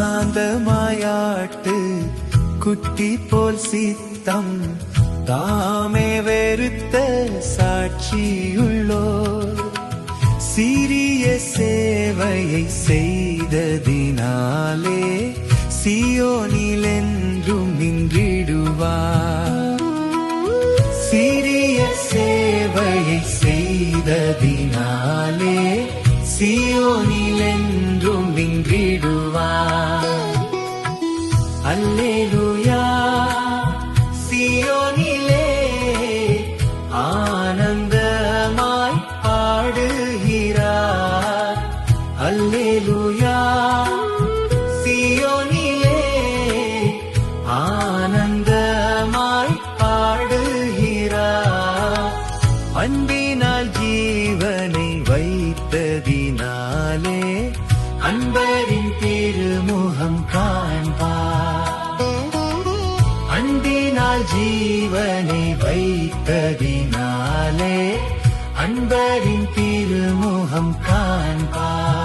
சாந்தமாயாட்டு குட்டி போல் சித்தம் தாமே வெறுத்த சாட்சியுள்ளோர் சிறிய சேவையை செய்ததினாலே சியோனில் என்றும் நின்றிடுவார். சிறிய சேவையை செய்ததினாலே சியோனில் என்றும் நின்றிடுவார். அல்லேலூயா, சியோனிலே ஆனந்தமாய் பாடுகிறார். அல்லேலூயா, சியோனிலே ஆனந்தமாய் பாடுகிறார். அன்பினால் ஜீவனை வைத்ததினாலே அன்பரின் திருமுகம் காண்பார். அன்பினால் ஜீவனை வைத்ததினாலே அன்பரின் திருமுகம் காண்பார்.